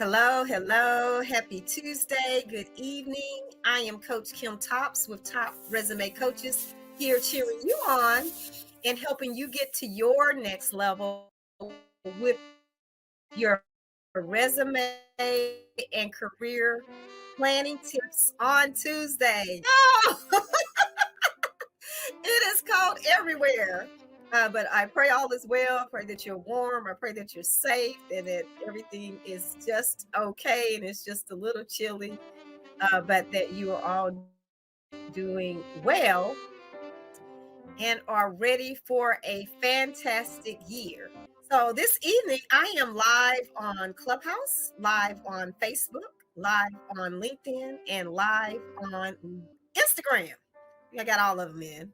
Hello, hello. Happy Tuesday. Good evening. I am Coach Kim Tops with Top Resume Coaches here cheering you on and helping you get to your next level with your resume and career planning tips on Tuesday. Oh, it is cold everywhere. But I pray all is well. I pray that you're warm. I pray that you're safe and that everything is just okay and it's just a little chilly, but that you are all doing well and are ready for a fantastic year. So this evening, I am live on Clubhouse, live on Facebook, live on LinkedIn, and live on Instagram. I got all of them in.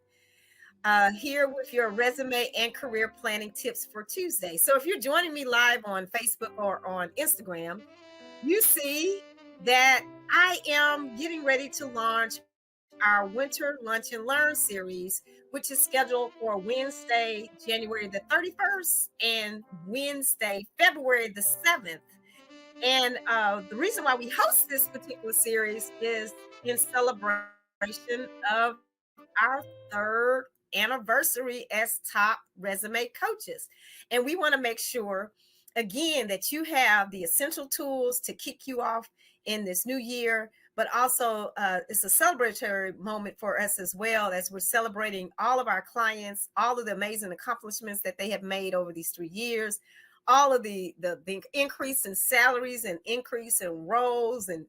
Here with your resume and career planning tips for Tuesday. So if you're joining me live on Facebook or on Instagram, you see that I am getting ready to launch our Winter Lunch and Learn series, which is scheduled for Wednesday, January the 31st and Wednesday, February the 7th. And the reason why we host this particular series is in celebration of our third anniversary as top resume coaches. And we want to make sure, again, that you have the essential tools to kick you off in this new year. But also, it's a celebratory moment for us as well, as we're celebrating all of our clients, all of the amazing accomplishments that they have made over these 3 years, all of the increase in salaries and increase in roles, and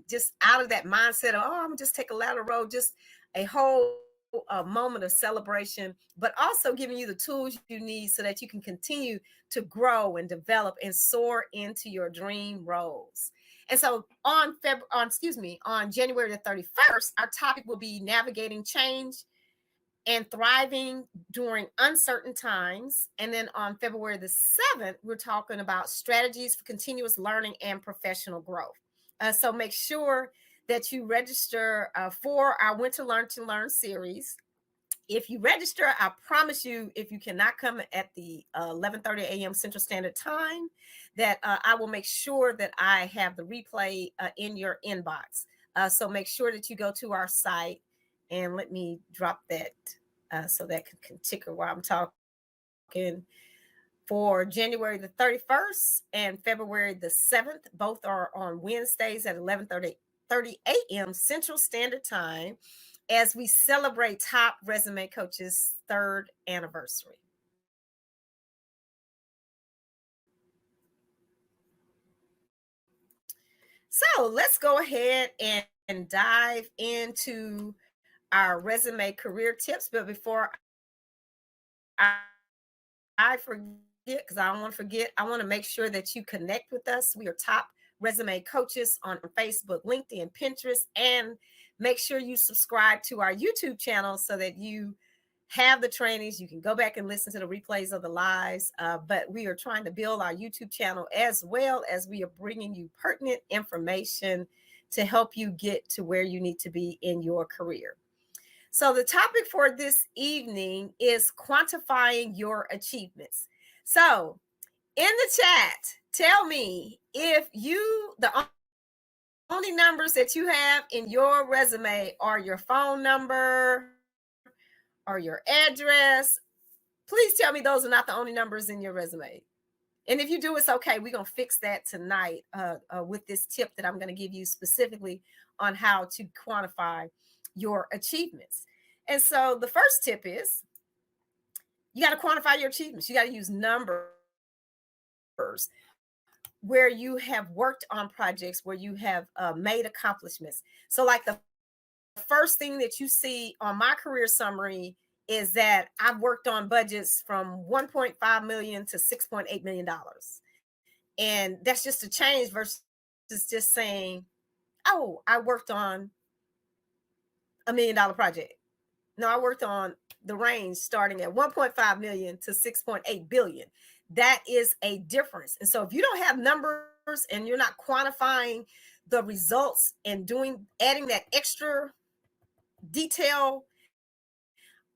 just out of that mindset of, oh, I'm gonna just take a lateral road, just a whole moment of celebration, but also giving you the tools you need so that you can continue to grow and develop and soar into your dream roles. And so on January the 31st, our topic will be navigating change and thriving during uncertain times. And then on February the 7th, we're talking about strategies for continuous learning and professional growth. So make sure that you register for our Winter Learn to Learn series. If you register, I promise you, if you cannot come at the 11:30 a.m. Central Standard Time, that I will make sure that I have the replay in your inbox. So make sure that you go to our site, and let me drop that so that can ticker while I'm talking. For January the 31st and February the 7th, both are on Wednesdays at 11:30 a.m. Central Standard Time, as we celebrate Top Resume Coaches' third anniversary. So let's go ahead and dive into our resume career tips. But before I forget, because I don't want to forget, I want to make sure that you connect with us. We are Top Resume Coaches on Facebook, LinkedIn, Pinterest, and make sure you subscribe to our YouTube channel so that you have the trainings. You can go back and listen to the replays of the lives, but we are trying to build our YouTube channel as well as we are bringing you pertinent information to help you get to where you need to be in your career. So the topic for this evening is quantifying your achievements. So in the chat, tell me if the only numbers that you have in your resume are your phone number or your address. Please tell me those are not the only numbers in your resume. And if you do, it's okay. We're going to fix that tonight with this tip that I'm going to give you specifically on how to quantify your achievements. And so the first tip is you got to quantify your achievements. You got to use numbers where you have worked on projects, where you have made accomplishments. So like the first thing that you see on my career summary is that I've worked on budgets from 1.5 million to $6.8 million. And that's just a change versus just saying, oh, I worked on $1 million project. No, I worked on the range starting at 1.5 million to 6.8 billion. That is a difference. And so if you don't have numbers and you're not quantifying the results and adding that extra detail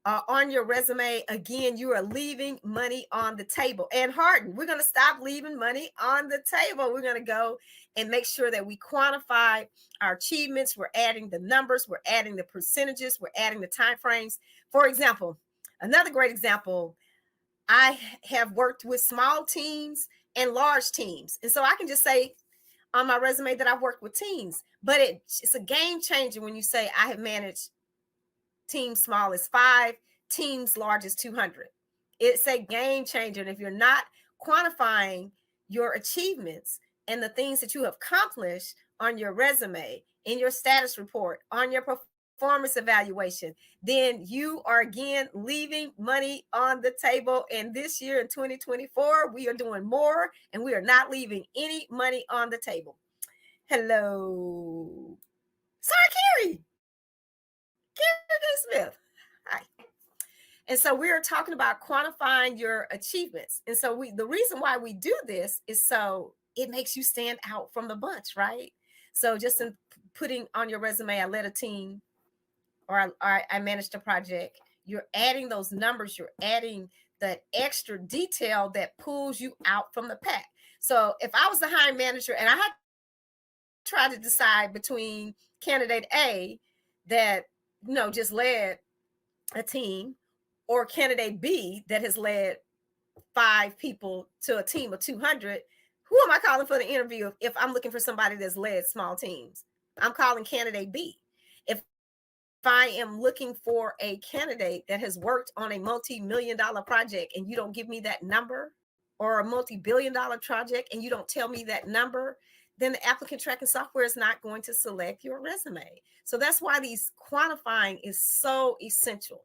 on your resume, again, you are leaving money on the table. And Harden, we're going to stop leaving money on the table. We're going to go and make sure that we quantify our achievements. We're adding the numbers, we're adding the percentages, we're adding the time frames. For example, another great example, I have worked with small teams and large teams. And so I can just say on my resume that I've worked with teams, but it's a game changer when you say I have managed team small as 5, teams large as 200. It's a game changer. And if you're not quantifying your achievements and the things that you have accomplished on your resume, in your status report, on your performance evaluation, then you are again leaving money on the table. And this year in 2024, we are doing more and we are not leaving any money on the table. Hello. Sorry, Carrie Smith. Hi. And so we're talking about quantifying your achievements. And so the reason why we do this is so it makes you stand out from the bunch, right? So just in putting on your resume, I led a team or I managed a project, you're adding those numbers, you're adding that extra detail that pulls you out from the pack. So if I was the hiring manager and I had tried to decide between candidate A that, just led a team, or candidate B that has led 5 people to a team of 200, who am I calling for the interview if I'm looking for somebody that's led small teams? I'm calling candidate B. If I am looking for a candidate that has worked on a multi-million-dollar project and you don't give me that number, or a multi-billion-dollar project and you don't tell me that number, then the applicant tracking software is not going to select your resume. So that's why these quantifying is so essential.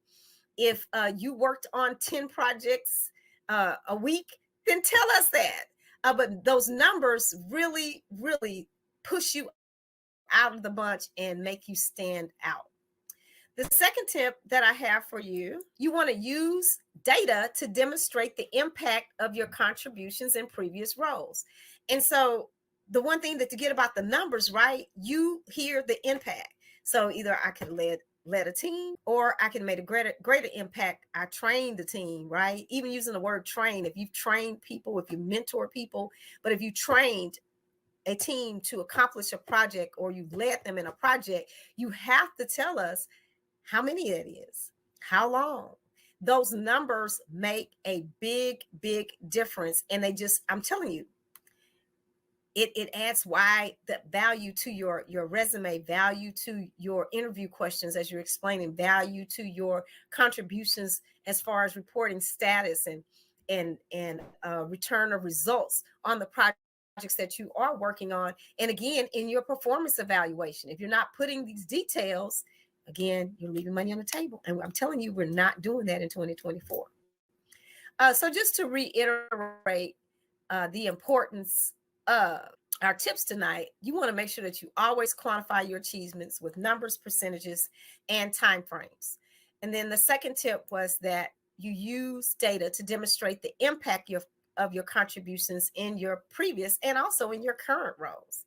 If you worked on 10 projects a week, then tell us that. But those numbers really, really push you out of the bunch and make you stand out. The second tip that I have for you, you want to use data to demonstrate the impact of your contributions in previous roles. And so the one thing that to get about the numbers, right, you hear the impact. So either I can led a team, or I can make a greater impact. I trained the team, right? Even using the word train, if you've trained people, if you mentor people, but if you trained a team to accomplish a project or you led them in a project, you have to tell us how many it is, how long. Those numbers make a big, big difference. And I'm telling you, it adds the value to your resume, value to your interview questions as you're explaining, value to your contributions as far as reporting status and return of results on the projects that you are working on. And again, in your performance evaluation, if you're not putting these details, again, you're leaving money on the table. And I'm telling you, we're not doing that in 2024. So just to reiterate the importance of our tips tonight, you want to make sure that you always quantify your achievements with numbers, percentages, and time frames. And then the second tip was that you use data to demonstrate the impact of your contributions in your previous and also in your current roles.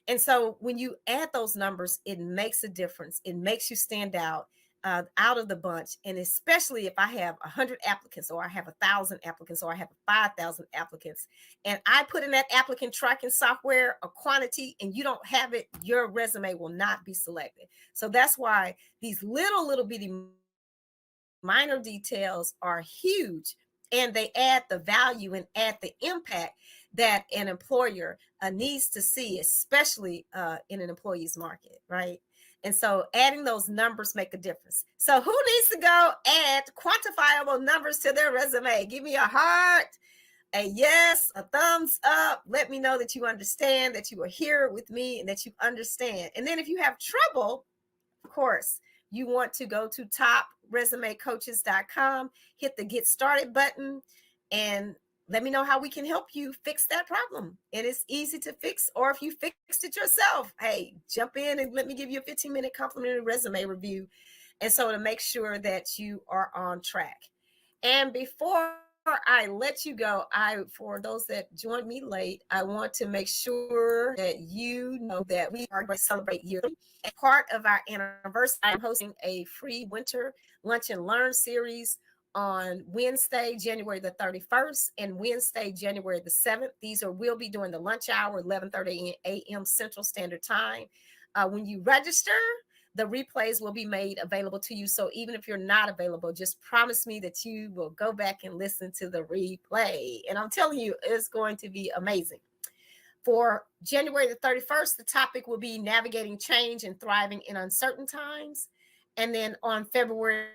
And so when you add those numbers, it makes a difference. It makes you stand out of the bunch. And especially if I have 100 applicants, or I have 1,000 applicants, or I have 5,000 applicants, and I put in that applicant tracking software a quantity and you don't have it, your resume will not be selected. So that's why these little bitty minor details are huge, and they add the value and add the impact that an employer needs to see, especially in an employee's market, right? And so adding those numbers make a difference. So who needs to go add quantifiable numbers to their resume? Give me a heart, a yes, a thumbs up. Let me know that you understand, that you are here with me, and that you understand. And then if you have trouble, of course, you want to go to topresumecoaches.com, hit the get started button, and let me know how we can help you fix that problem. It is easy to fix, or if you fixed it yourself, hey, jump in and let me give you a 15-minute complimentary resume review. And so to make sure that you are on track. And before I let you go, I for those that joined me late, I want to make sure that you know that we are going to celebrate yearly. As part of our anniversary, I'm hosting a free winter lunch and learn series on Wednesday, January the 31st, and Wednesday, January the 7th. These are we'll be doing the lunch hour, 11:30 a.m. Central Standard Time. When you register, the replays will be made available to you. So even if you're not available, just promise me that you will go back and listen to the replay. And I'm telling you, it's going to be amazing. For January the 31st, the topic will be navigating change and thriving in uncertain times. And then on February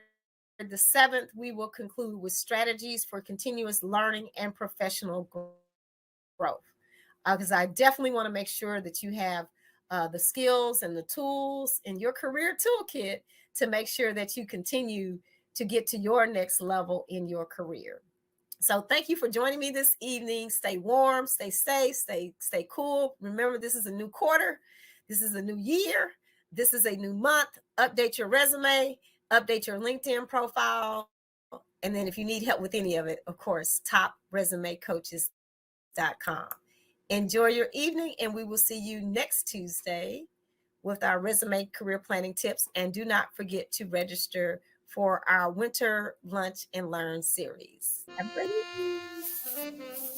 the 7th, we will conclude with strategies for continuous learning and professional growth. Because I definitely want to make sure that you have the skills and the tools in your career toolkit to make sure that you continue to get to your next level in your career. So thank you for joining me this evening. Stay warm, stay safe, stay cool. Remember, this is a new quarter. This is a new year. This is a new month. Update your resume, update your LinkedIn profile. And then if you need help with any of it, of course, topresumecoaches.com. Enjoy your evening, and we will see you next Tuesday with our resume career planning tips. And do not forget to register for our winter lunch and learn series. Have a great evening.